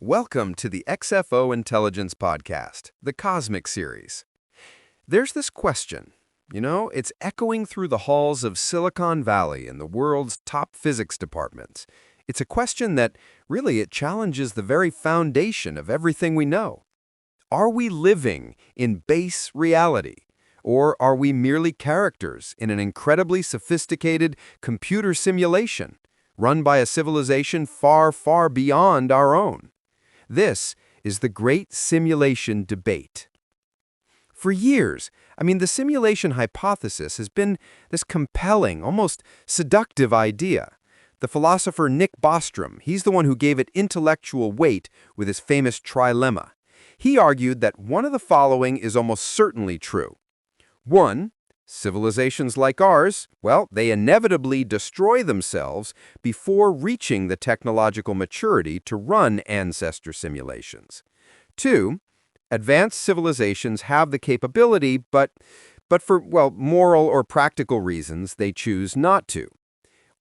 Welcome to the XFO Intelligence Podcast, the Cosmic Series. There's this question, it's echoing through the halls of Silicon Valley and the world's top physics departments. It's a question that it challenges the very foundation of everything we know. Are we living in base reality? Or are we merely characters in an incredibly sophisticated computer simulation run by a civilization far, far beyond our own? This is the great simulation debate. For years, the simulation hypothesis has been this compelling, almost seductive idea. The philosopher Nick Bostrom, he's the one who gave it intellectual weight with his famous trilemma. He argued that one of the following is almost certainly true. 1. Civilizations like ours, they inevitably destroy themselves before reaching the technological maturity to run ancestor simulations. 2. Advanced civilizations have the capability, but for, moral or practical reasons, they choose not to.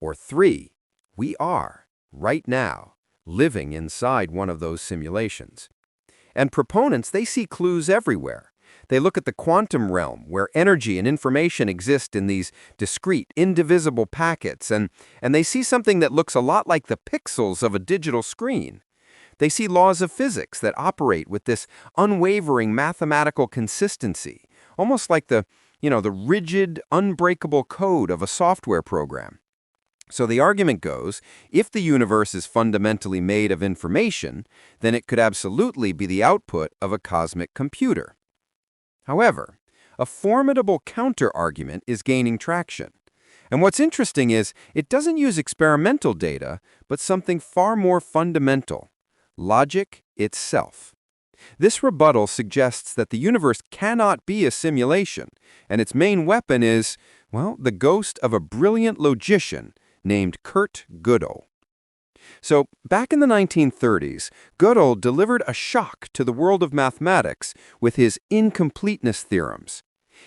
Or 3. We are, right now, living inside one of those simulations. And proponents, they see clues everywhere. They look at the quantum realm, where energy and information exist in these discrete, indivisible packets, and they see something that looks a lot like the pixels of a digital screen. They see laws of physics that operate with this unwavering mathematical consistency, almost like the rigid, unbreakable code of a software program. So the argument goes, if the universe is fundamentally made of information, then it could absolutely be the output of a cosmic computer. However, a formidable counter-argument is gaining traction. And what's interesting is it doesn't use experimental data, but something far more fundamental: logic itself. This rebuttal suggests that the universe cannot be a simulation, and its main weapon is, the ghost of a brilliant logician named Kurt Gödel. So, back in the 1930s, Gödel delivered a shock to the world of mathematics with his incompleteness theorems.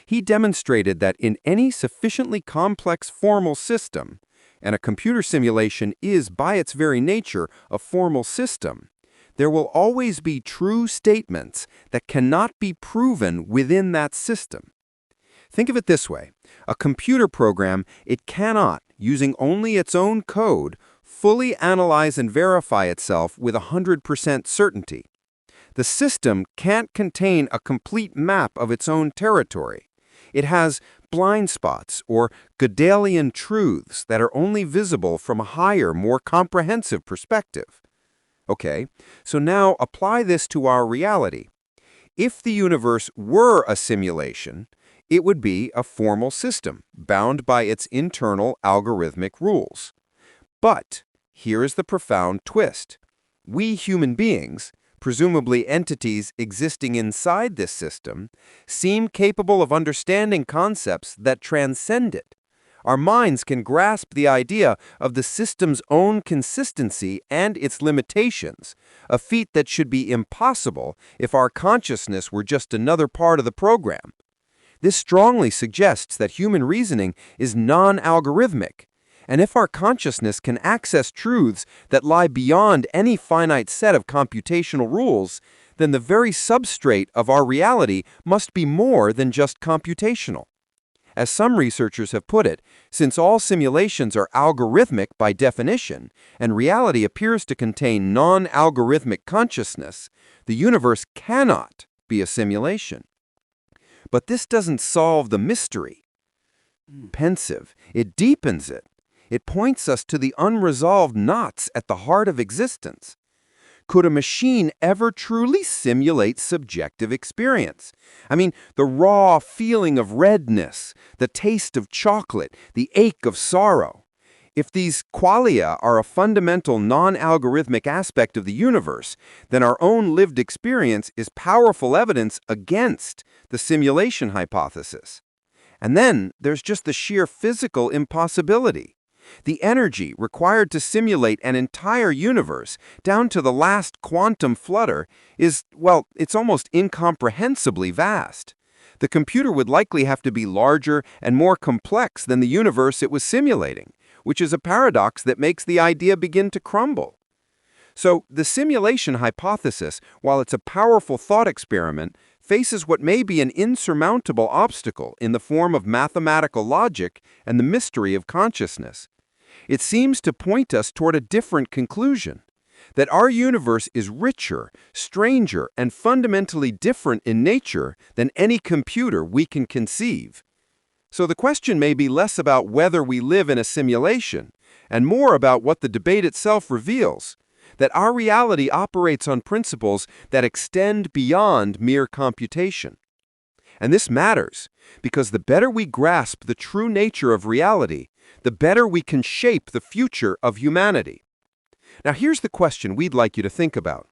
He demonstrated that in any sufficiently complex formal system, and a computer simulation is by its very nature a formal system, there will always be true statements that cannot be proven within that system. Think of it this way: a computer program, it cannot, using only its own code, fully analyze and verify itself with 100% certainty. The system can't contain a complete map of its own territory. It has blind spots or Gödelian truths that are only visible from a higher, more comprehensive perspective. Okay, so now apply this to our reality. If the universe were a simulation, it would be a formal system bound by its internal algorithmic rules. But here is the profound twist. We human beings, presumably entities existing inside this system, seem capable of understanding concepts that transcend it. Our minds can grasp the idea of the system's own consistency and its limitations, a feat that should be impossible if our consciousness were just another part of the program. This strongly suggests that human reasoning is non-algorithmic. And if our consciousness can access truths that lie beyond any finite set of computational rules, then the very substrate of our reality must be more than just computational. As some researchers have put it, since all simulations are algorithmic by definition, and reality appears to contain non-algorithmic consciousness, the universe cannot be a simulation. But this doesn't solve the mystery. Pensive, it deepens it. It points us to the unresolved knots at the heart of existence. Could a machine ever truly simulate subjective experience? The raw feeling of redness, the taste of chocolate, the ache of sorrow. If these qualia are a fundamental non-algorithmic aspect of the universe, then our own lived experience is powerful evidence against the simulation hypothesis. And then there's just the sheer physical impossibility. The energy required to simulate an entire universe, down to the last quantum flutter, is, it's almost incomprehensibly vast. The computer would likely have to be larger and more complex than the universe it was simulating, which is a paradox that makes the idea begin to crumble. So, the simulation hypothesis, while it's a powerful thought experiment, faces what may be an insurmountable obstacle in the form of mathematical logic and the mystery of consciousness. It seems to point us toward a different conclusion, that our universe is richer, stranger, and fundamentally different in nature than any computer we can conceive. So the question may be less about whether we live in a simulation, and more about what the debate itself reveals, that our reality operates on principles that extend beyond mere computation. And this matters, because the better we grasp the true nature of reality, the better we can shape the future of humanity. Now here's the question we'd like you to think about.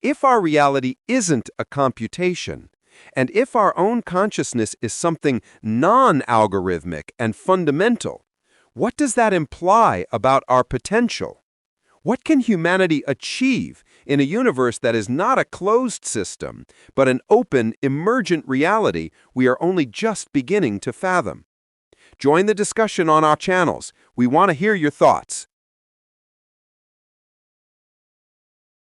If our reality isn't a computation, and if our own consciousness is something non-algorithmic and fundamental, what does that imply about our potential? What can humanity achieve in a universe that is not a closed system, but an open, emergent reality we are only just beginning to fathom? Join the discussion on our channels. We want to hear your thoughts.